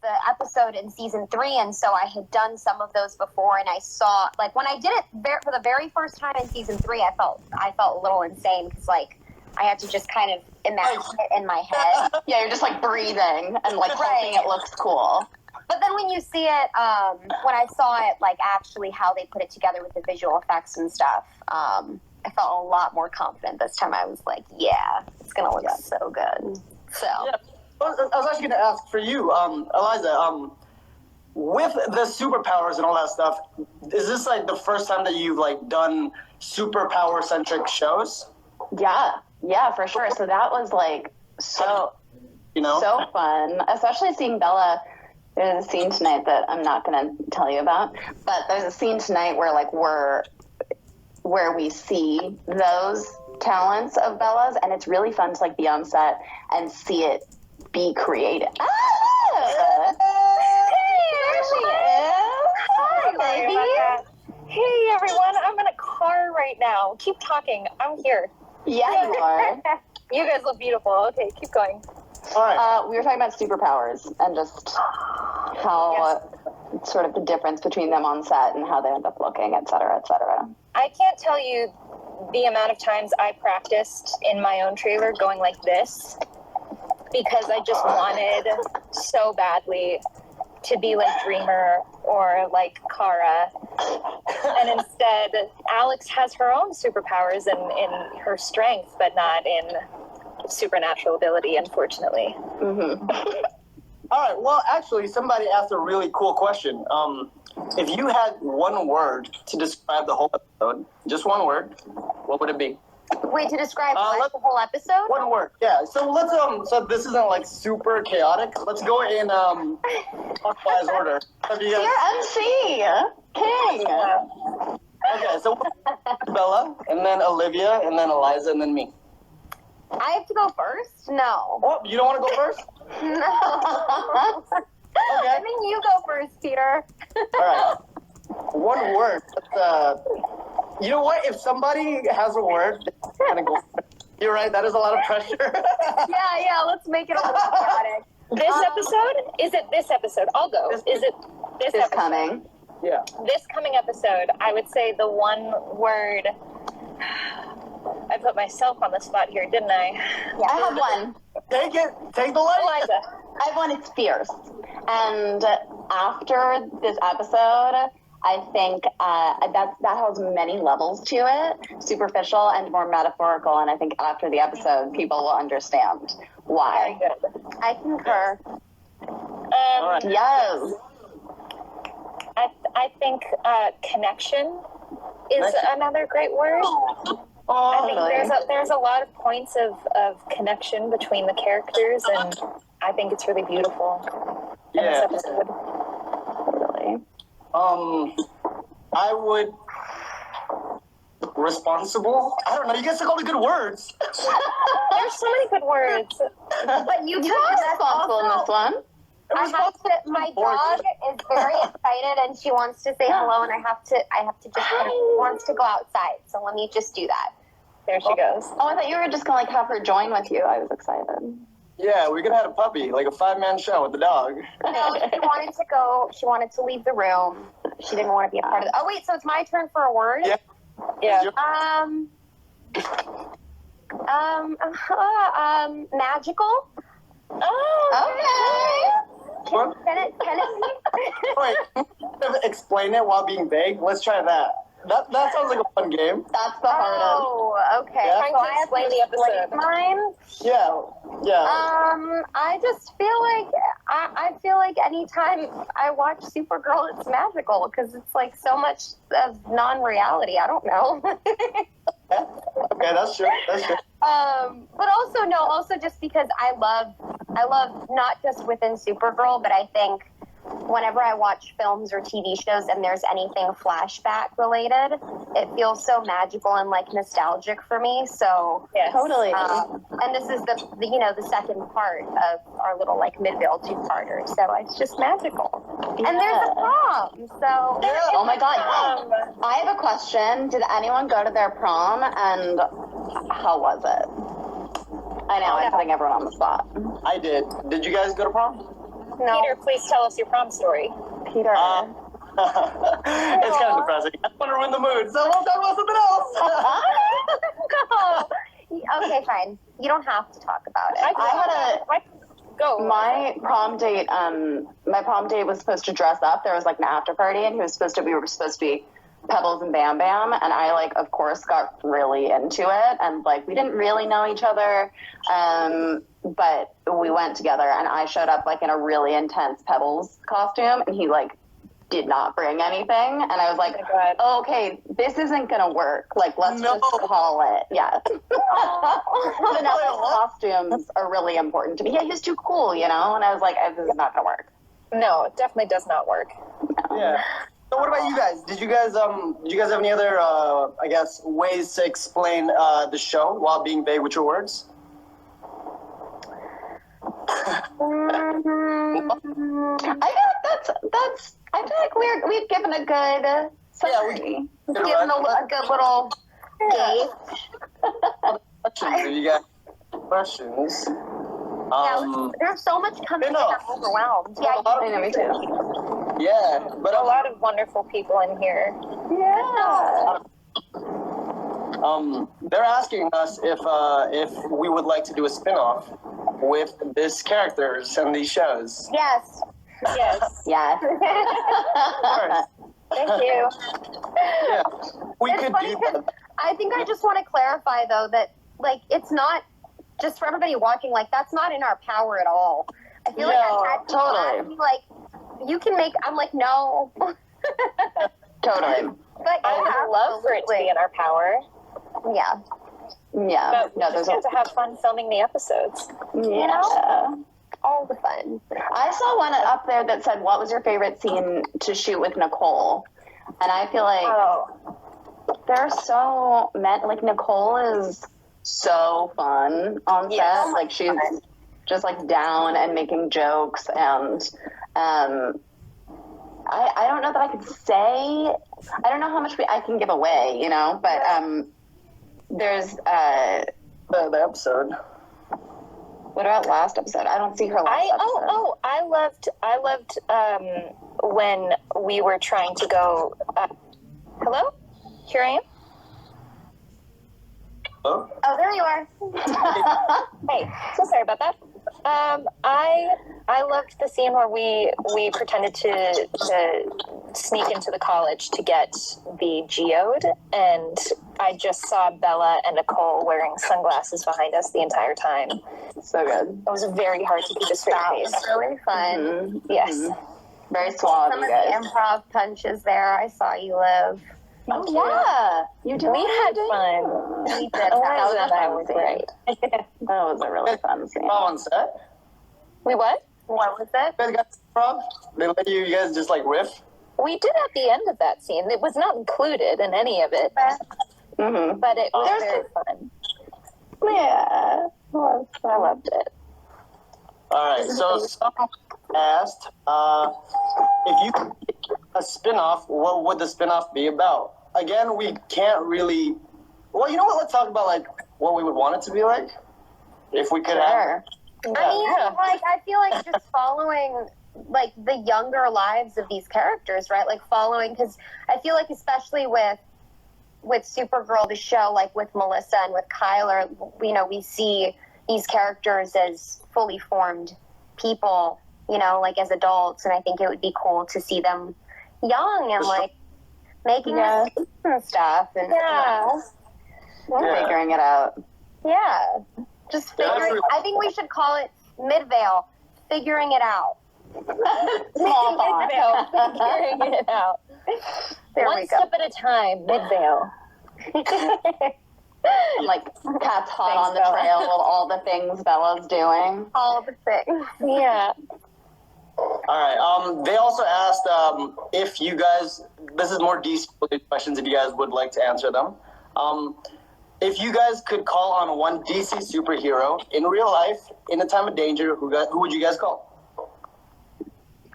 the episode in season 3, and so I had done some of those before, and I saw, like, when I did it for the very first time in season 3, I felt a little insane, because, like, I had to just kind of imagine it in my head. Yeah, you're just, like, breathing and, like, hoping it looks cool. But then when you see it, when I saw it, like, actually how they put it together with the visual effects and stuff, I felt a lot more confident this time. I was like, yeah, it's going to look so good. So. Yeah. I was actually going to ask for you, Eliza, with the superpowers and all that stuff, is this, like, the first time that you've, like, done superpower-centric shows? Yeah, for sure. So that was, like, so fun, especially seeing Bella. There's a scene tonight that I'm not going to tell you about, but there's a scene tonight where, like, where we see those talents of Bella's, and it's really fun to, like, be on set and see it be created. Hey, there she is. Hi, baby. Hey, everyone. I'm in a car right now. Keep talking. I'm here. Yeah, you are. You guys look beautiful. Okay, keep going. All right. We were talking about superpowers and just how sort of the difference between them on set and how they end up looking, et cetera, et cetera. I can't tell you the amount of times I practiced in my own trailer going like this, because I just wanted so badly to be like Dreamer or like Kara. And instead, Alex has her own superpowers in her strength, but not in supernatural ability, unfortunately. Mm-hmm. All right. Well, actually, somebody asked a really cool question. If you had one word to describe the whole episode, just one word, what would it be? Wait, to describe the whole episode? One word, yeah. So let's so this isn't like super chaotic. Let's go in clockwise order. You're MC, King. Okay, so Bella, and then Olivia, and then Eliza, and then me. I have to go first? No. Oh, you don't want to go first? No. Okay. I mean, you go first, Peter. All right. One word. You know what? If somebody has a word, they're gonna go. You're right. That is a lot of pressure. Yeah. Let's make it a little chaotic. This episode? Is it this episode? I'll go. Is it this episode? Coming? Yeah. This coming episode, I would say the one word. I put myself on the spot here, didn't I? Yeah, I have one. Take it. Take the light. Eliza. I have one. It's fierce. And after this episode, I think that has many levels to it, superficial and more metaphorical. And I think after the episode, people will understand why. Very good. I concur. All right. Yes. I think connection is another great word. I think there's a lot of points of connection between the characters, and I think it's really beautiful in this episode. Totally. I would responsible. I don't know. You guys took all the good words. There's so many good words. But you You're responsible in this one. My dog is very excited and she wants to say hello, and I have to just wants to go outside. So let me just do that. There she goes. Oh, I thought you were just gonna have her join with you. I was excited. Yeah, we could have had a puppy, like a 5-man show with the dog. No, she wanted to go. She wanted to leave the room. She didn't want to be a part of it. Oh wait, so it's my turn for a word. Yeah. Magical. Oh, Can it be? Wait, explain it while being vague. Let's try that. That sounds like a fun game. that's the hardest. Oh, okay. Yeah. Trying So to I have explain to the episode. explain mine. Yeah. I just feel like I feel like anytime I watch Supergirl, it's magical because it's like so much of non-reality. I don't know. Okay, that's true. But also just because I love not just within Supergirl, but I think whenever I watch films or TV shows and there's anything flashback related, it feels so magical and like nostalgic for me. So Yes. Totally. and this is the second part of our little like Midvale two-parter. So it's just magical. And there's a prom. So Oh my god. I have a question. Did anyone go to their prom, and how was it? I know, I'm putting everyone on the spot. I did. Did you guys go to prom? No. Peter, please tell us your prom story. Peter. It's kind of depressing. I don't want to ruin the mood, so we'll talk about something else. No. Okay, fine. You don't have to talk about it. My prom date was supposed to dress up. There was like an after party, and we were supposed to be Pebbles and Bam Bam, and I like of course got really into it, and like we didn't really know each other, but we went together, and I showed up like in a really intense Pebbles costume, and he like did not bring anything, and I was like, okay, this isn't gonna work, like let's just call it. Costumes are really important to me. Yeah, he was too cool, and I was like, this is not gonna work. No, it definitely does not work. No. Yeah. So what about you guys? Did you guys have any other I guess ways to explain the show while being vague with your words? I feel like we've given a good summary. Given a good little gauge. Questions? If you got questions? There's so much coming in. I'm overwhelmed. Yeah, me too. Yeah, but A lot of wonderful people in here. Yeah. They're asking us if we would like to do a spin-off with these characters and these shows. Yes. Yes. Yeah. Thank you. Yeah, we It's could funny do 'cause that. I think I just want to clarify though that like it's not just for everybody watching, like that's not in our power at all. I feel like I've had people ask me, like, you can make. I'm like, no. Totally. But I would love for it to be in our power. Yeah. Yeah. But we just get to have fun filming the episodes. Yeah. All the fun. I saw one up there that said, what was your favorite scene to shoot with Nicole? And I feel like there's so many, like Nicole is so fun on set. Like she's just like down and making jokes, and I don't know that I could say, I don't know how much I can give away, but there's The episode. what about last episode? I don't see her last episode. I loved when we were trying to go. Hello, here I am. Oh? Oh, there you are. Hey, so sorry about that. I loved the scene where we pretended to sneak into the college to get the geode, and I just saw Bella and Nicole wearing sunglasses behind us the entire time. So good. It was very hard to keep a straight face. Really fun. Mm-hmm. Yes. Mm-hmm. Very suave, Some you of the guys. improv punches there. I saw you live. Oh, yeah. You did. We had fun. We did. Eliza was and I fun were scene. great. That was a really fun scene. On set? We what? What was it? You guys got improv? They let you guys just like riff? We did at the end of that scene. It was not included in any of it, Mm-hmm. but it was very fun. Yeah. I loved it. All right, so someone asked if you could make a spin-off, what would the spin-off be about? Again, we can't really... Well, you know what? Let's talk about, like, what we would want it to be like. If we could have... I mean, like, I feel like just following, like, the younger lives of these characters, right? Like, following, because I feel like especially with Supergirl, the show, like, with Melissa and with Kyler, we see these characters as fully formed people, like, as adults, and I think it would be cool to see them young and, like, making mistakes and stuff. And, Figuring it out. Yeah. Just figuring. I think we should call it Midvale, figuring it out. Small thought. Midvale, figuring it out. There One we go. step at a time, Midvale. Like Cat's hot Thanks, on the Bella. trail with all the things Bella's doing. All the things. Yeah. All right, they also asked if you guys... This is more DC questions if you guys would like to answer them. If you guys could call on one DC superhero in real life, in a time of danger, who would you guys call?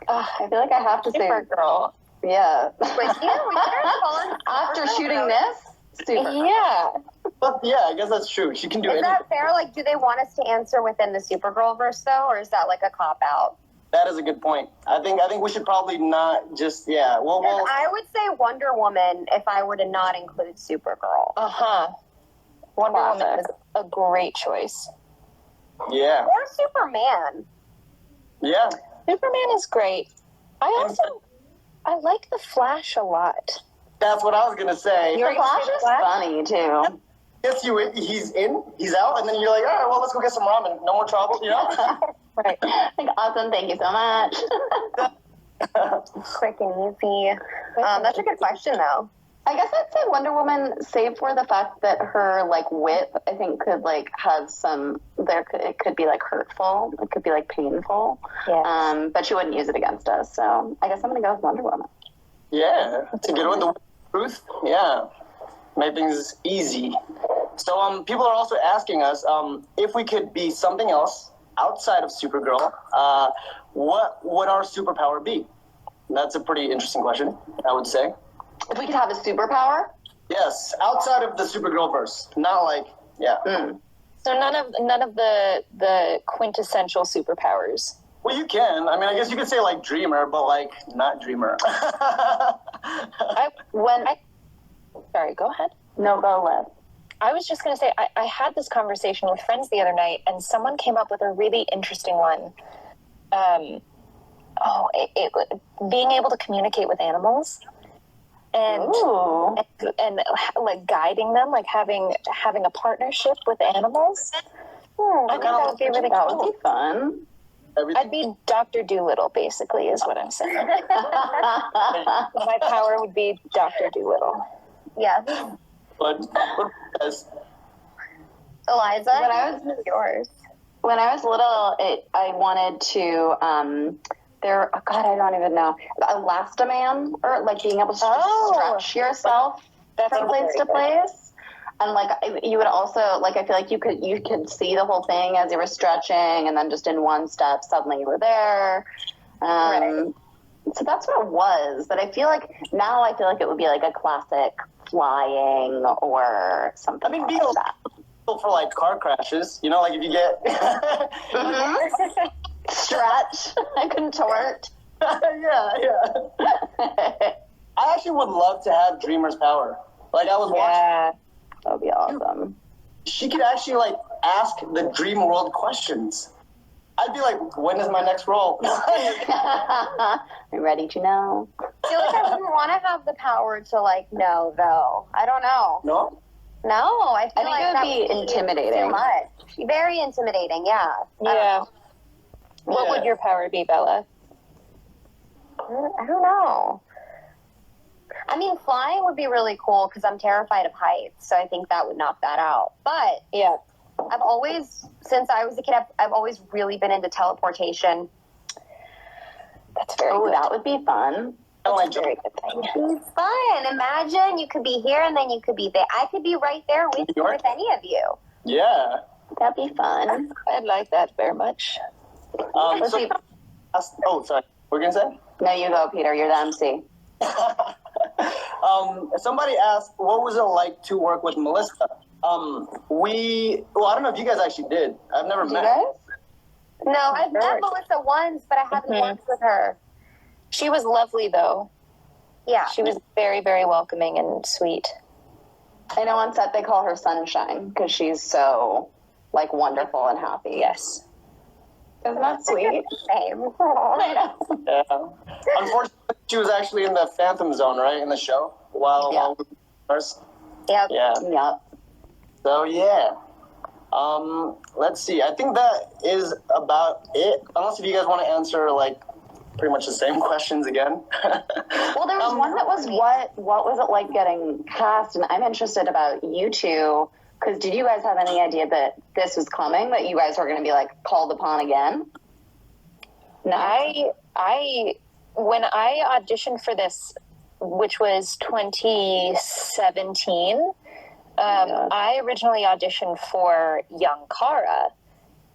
I feel like I have to say Supergirl. Yeah. Wait, we started calling After Supergirl, shooting though. this, Supergirl. Yeah. But yeah, I guess that's true. She can do Is anything. that fair? Like, do they want us to answer within the Supergirl verse, though, or is that like a cop out? That is a good point. I think we should probably not just Well, I would say Wonder Woman if I were to not include Supergirl. Wonder Woman is a great choice. Yeah. Or Superman. Yeah. Superman is great. I like the Flash a lot. That's what I was gonna say. The Flash is funny too. Gets you in, he's out, and then you're like, all right, well, let's go get some ramen. No more trouble, you know? Right. Like, awesome, thank you so much. Quick and easy. That's a good question, though. I guess I'd say Wonder Woman, save for the fact that her, like, wit, I think could, like, have some, it could be, like, hurtful. It could be, like, painful. Yeah. But she wouldn't use it against us, so I guess I'm going to go with Wonder Woman. Yeah, to get with the truth, make things easy. So people are also asking us if we could be something else outside of Supergirl, what would our superpower be? That's a pretty interesting question, I would say. If we could have a superpower? Yes, outside of the Supergirl verse, not like So none of the quintessential superpowers. Well, you can. I mean, I guess you could say like Dreamer, but like not Dreamer. Sorry, go ahead. No, go Liv. I was just going to say, I had this conversation with friends the other night, and someone came up with a really interesting one. Being able to communicate with animals, and like guiding them, like having a partnership with animos. I think that would be really cool. That would be fun. I'd be Dr. Doolittle, basically, is what I'm saying. My power would be Dr. Doolittle. Yeah. But Eliza, when I was little, I wanted to. I don't even know. Elastoman, or like being able to stretch yourself from place to place. And like you would also like, I feel like you could see the whole thing as you were stretching, and then just in one step, suddenly you were there. So that's what it was. But I feel like it would be like a classic flying or something. I mean, like that. For like car crashes, you know, like if you get stretch, I contort. I actually would love to have Dreamer's power. Like I was watching. That would be awesome. She could actually like ask the dream world questions. I'd be like, when is my next role? I'm ready to know. I feel like I wouldn't want to have the power to like know, though. I don't know. No? No, I feel like it that would be intimidating. Too much. Very intimidating, yeah. Yeah. What would your power be, Bella? I don't know. I mean, flying would be really cool because I'm terrified of heights, so I think that would knock that out. But yeah, I've always, since I was a kid, I've always really been into teleportation. That's very good. That would be fun. That's a very good thing. It's fun. Imagine you could be here and then you could be there. I could be right there with any of you. Yeah. That'd be fun. I'd like that very much. Sorry. What were you going to say? No, you go, Peter. You're the MC. Somebody asked, what was it like to work with Melissa? I don't know if you guys actually did. I've never met her. No, I've met Melissa once, but I haven't worked with her. She was lovely, though. Yeah. She was very, very welcoming and sweet. I know on set they call her Sunshine because she's so, like, wonderful and happy. Yes. Isn't that sweet? Same. Yeah. Unfortunately, she was actually in the Phantom Zone, right, in the show? While we were first. Yep. Yep. So, yeah. Let's see. I think that is about it. Unless if you guys want to answer, like, pretty much the same questions again. Well, there was one that was, what was it like getting cast? And I'm interested about you two, because did you guys have any idea that this was coming, that you guys were going to be, like, called upon again? No. When I auditioned for this, which was 2017, I originally auditioned for young Kara,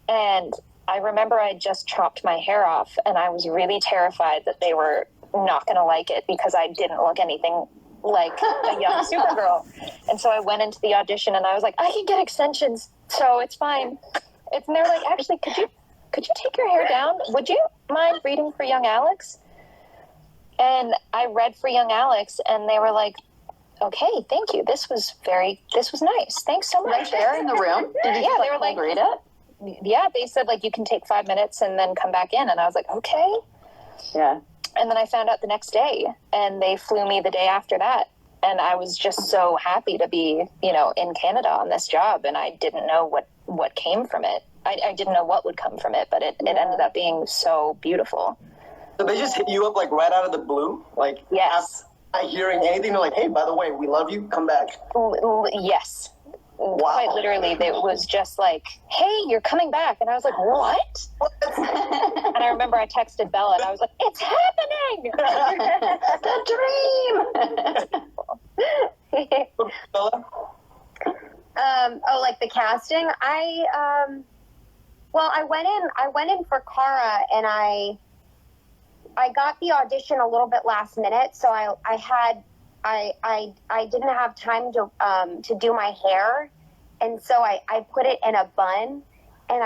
and I remember I just chopped my hair off, and I was really terrified that they were not going to like it because I didn't look anything like a young Supergirl. And so I went into the audition, and I was like, I can get extensions, so it's fine. And they were like, actually, could you take your hair down? Would you mind reading for young Alex? And I read for young Alex, and they were like, okay, thank you. This was nice. Thanks so much. Right there in the room? Did you they were like, read it? Yeah, they said, like, you can take 5 minutes and then come back in. And I was like, okay. Yeah. And then I found out the next day, and they flew me the day after that. And I was just so happy to be, in Canada on this job. And I didn't know what came from it. I didn't know what would come from it, but it ended up being so beautiful. So they just hit you up like right out of the blue? Like, Yes. not hearing anything, they're like, hey, by the way, we love you, come back. Yes. Wow. Quite literally, it was just like, hey, you're coming back. And I was like, what? And I remember I texted Bella, and I was like, it's happening! The dream! Bella? Like the casting? I went in for Kara, and I got the audition a little bit last minute, so I didn't have time to do my hair, and so I put it in a bun, and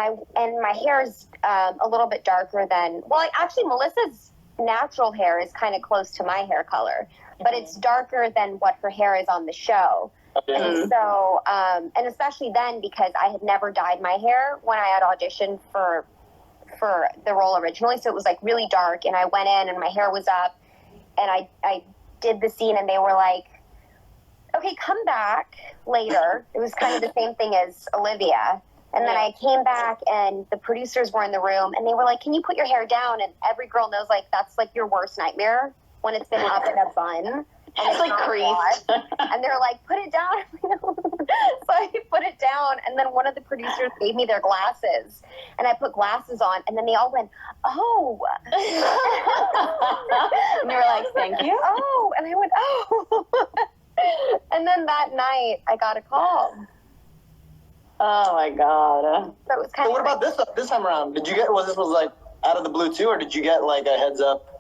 my hair is a little bit darker than, actually Melissa's natural hair is kind of close to my hair color, but it's darker than what her hair is on the show. And so, and especially then, because I had never dyed my hair when I had auditioned for the role originally. So it was like really dark, and I went in and my hair was up, and I did the scene, and they were like, okay, come back later. It was kind of the same thing as Olivia. And then I came back, and the producers were in the room, and they were like, can you put your hair down? And every girl knows, like, that's like your worst nightmare when it's been up in a bun. And it's like creased. And they're like, put it down. So I put it down, and then one of the producers gave me their glasses, and I put glasses on, and then they all went, oh. And you were like, thank you. Oh, and I went, oh. And then that night, I got a call. Oh my God. So it was kind So of what about this time around? Did you get, this was like out of the blue too, or did you get like a heads up?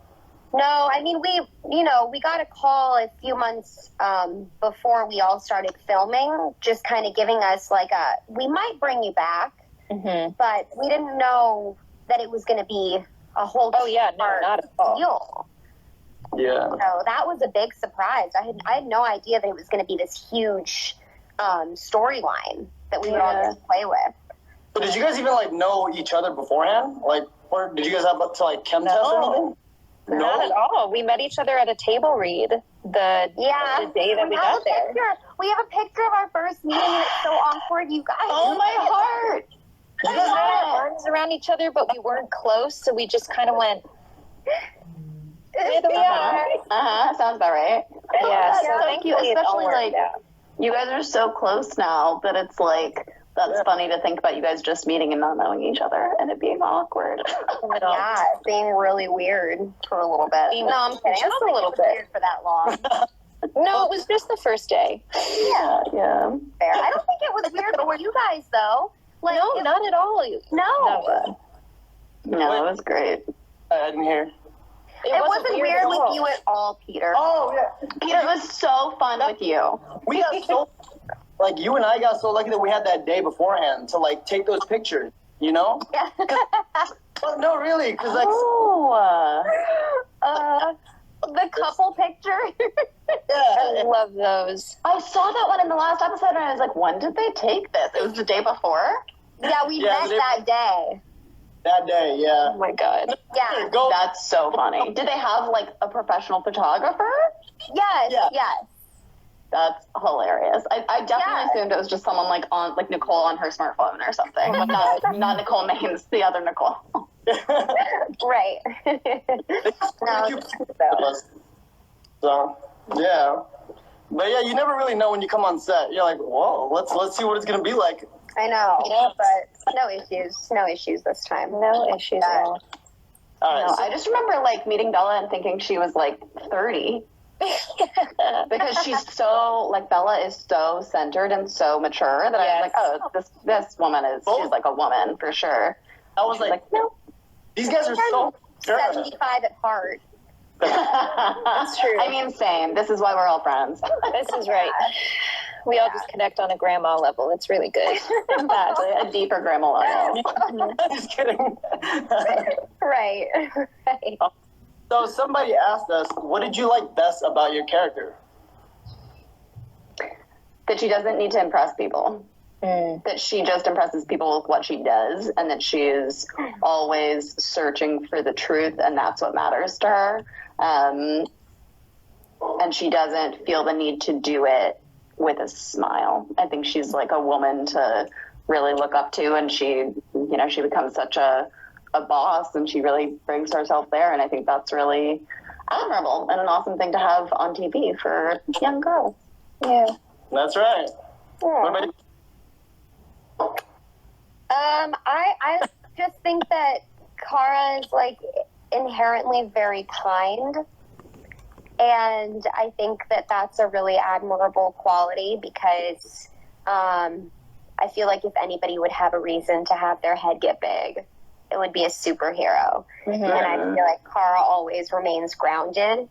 No, I mean, we got a call a few months before we all started filming, just kind of giving us like we might bring you back, but we didn't know that it was going to be a whole not at all. deal. Yeah. So that was a big surprise. I had no idea that it was going to be this huge storyline that we would all get to play with. So did you guys even like know each other beforehand? Like, or did you guys have to like chem test or anything? No. Not at all. We met each other at a table read the day that we got there. We have a picture of our first meeting, and it's so awkward, you guys. Oh my heart. We had our arms around each other, but we weren't close, so we just kind of went, here we are. Sounds about right. Yeah, So thank you, especially like, you guys are so close now that it's like, that's funny to think about you guys just meeting and not knowing each other and it being awkward. Yeah, it's being really weird for a little bit. No, I'm kidding. Just a little bit weird for that long. No, it was just the first day. Yeah. Fair. I don't think it was weird for you guys though. Like, No, not at all. No, No, it was great. I didn't hear. it wasn't weird with you at all, Peter. Oh yeah. Peter, it was so fun with you. We got so like you and I got so lucky that we had that day beforehand to like take those pictures, you know? Yeah. Well, no, really, because like The couple picture. I love those. I saw that one in the last episode and I was like, when did they take this? It was the day before? Yeah, we met that day. That day, yeah. Oh my God. Yeah. Go. That's so funny. Did they have like a professional photographer? Yes. Yeah. Yes. That's hilarious. I definitely assumed it was just someone like on like Nicole on her smartphone or something. But not Nicole Maines, the other Nicole. Right. No, so yeah, but yeah, you never really know when you come on set. You're like, whoa, let's see what it's gonna be like. I know, but no issues this time. No issues at all. All right, No, so- I just remember like meeting Bella and thinking she was like 30. Because she's so like Bella is so centered and so mature that I was like, oh, this woman she's like a woman for sure. I was like, no, these guys are so 75 at heart. That's true. I mean, same. This is why we're all friends. This is right. We all just connect on a grandma level. It's really good. Exactly, a deeper grandma level. Just kidding. Right. Right. So somebody asked us, what did you like best about your character? That she doesn't need to impress people. That she just impresses people with what she does, and that she is always searching for the truth, and that's what matters to her. And she doesn't feel the need to do it with a smile. I think she's like a woman to really look up to, and she becomes such a boss, and she really brings herself there, and I think that's really admirable and an awesome thing to have on TV for a young girl. Yeah. That's right. What about you? I just think that Kara is like inherently very kind, and I think that that's a really admirable quality because I feel like if anybody would have a reason to have their head get big, it would be a superhero. And I feel like Kara always remains grounded,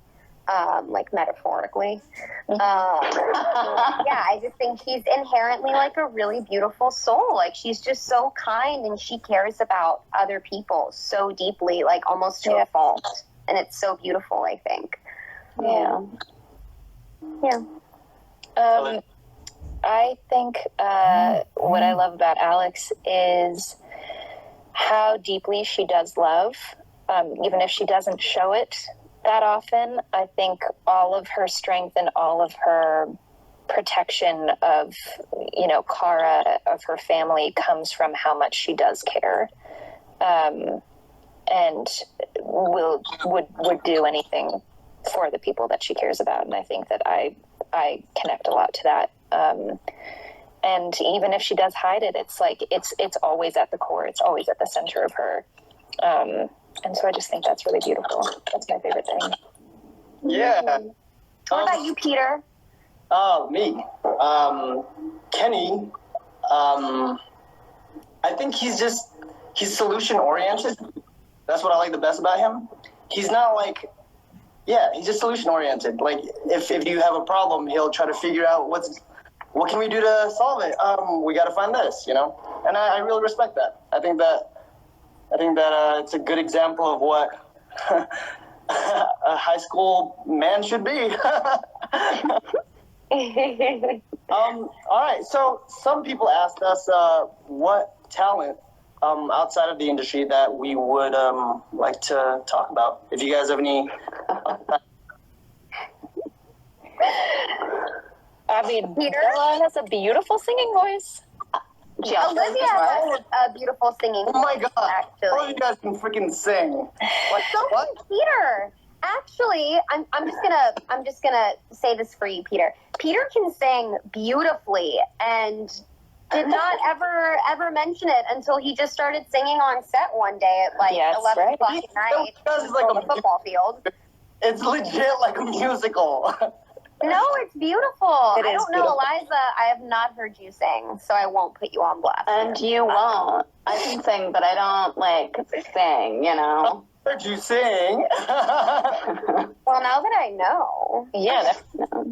like metaphorically. Yeah, I just think she's inherently like a really beautiful soul. Like she's just so kind and she cares about other people so deeply, like almost to a fault. And it's so beautiful, I think. Yeah. I think what I love about Alex is how deeply she does love, even if she doesn't show it that often. I think all of her strength and all of her protection of, Kara, of her family, comes from how much she does care, and would do anything for the people that she cares about. And I think that I connect a lot to that. And even if she does hide it, it's like it's always at the core. It's always at the center of her. And so I just think that's really beautiful. That's my favorite thing. Yeah. What about you, Peter? Oh, me. Kenny, I think he's solution oriented. That's what I like the best about him. He's not like, he's just solution oriented. Like if you have a problem, he'll try to figure out what can we do to solve it. We got to find this, and I really respect that. I think that it's a good example of what a high school man should be. All right. So some people asked us what talent outside of the industry that we would like to talk about. If you guys have any. I mean, Bella has a beautiful singing voice. Olivia has a beautiful singing voice. Oh my god! Actually, all you guys can freaking sing. What? Peter. Actually, I'm just gonna say this for you, Peter. Peter can sing beautifully, and did not ever mention it until he just started singing on set one day at 11 o'clock at night on the football field. It's legit like a musical. No, it's beautiful. I don't know, Eliza. I have not heard you sing, so I won't put you on blast. And you won't. I can sing, but I don't sing. I heard you sing. Well, now that I know. Yeah,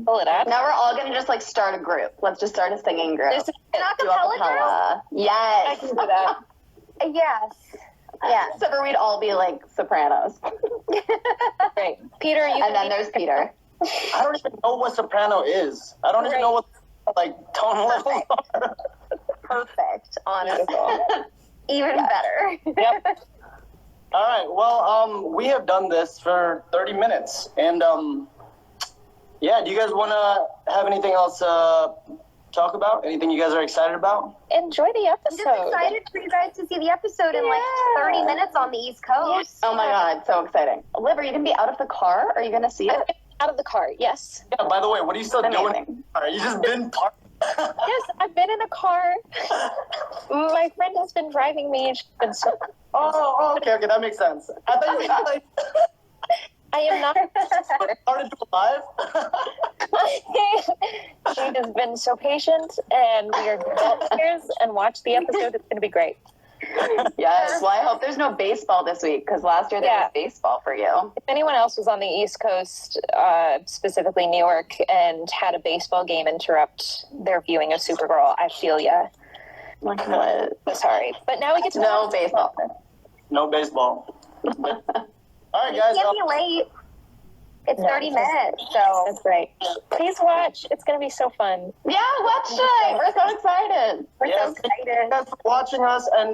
pull it out. Now we're all gonna just start a group. Let's just start a singing group. An acapella group? Yes. I can do that. Yes. Yeah. So we'd all be sopranos. Great. Peter, you and then there's Peter. I don't even know what soprano is. I don't even know what tone levels are. Perfect. Honestly. Even better. Yep. All right. Well, we have done this for 30 minutes, and do you guys want to have anything else talk about? Anything you guys are excited about? Enjoy the I'm episode. just excited for you guys to see the episode in 30 minutes on the East Coast. Yes. Oh my God, so exciting. Liv, are you gonna be out of the car? Are you gonna see it? Out of the car, yes. Yeah, by the way, what are you still doing? You just been parked? Yes, I've been in a car. My friend has been driving me, and she's been so... Oh, okay, that makes sense. I thought you were I am not... started to live? She has been so patient, and we are going to go upstairs and watch the episode. It's going to be great. Yes. Well, I hope there's no baseball this week because last year there was baseball for you. If anyone else was on the East Coast, specifically New York, and had a baseball game interrupt their viewing of Supergirl, I feel ya. Like what? Sorry. But now we get to no baseball. No baseball. All right, You guys. can't be late. It's 30 minutes, so. That's right. Please watch. It's going to be so fun. Yeah, watch it. We're so excited. We're so Thank you excited. guys for watching us, and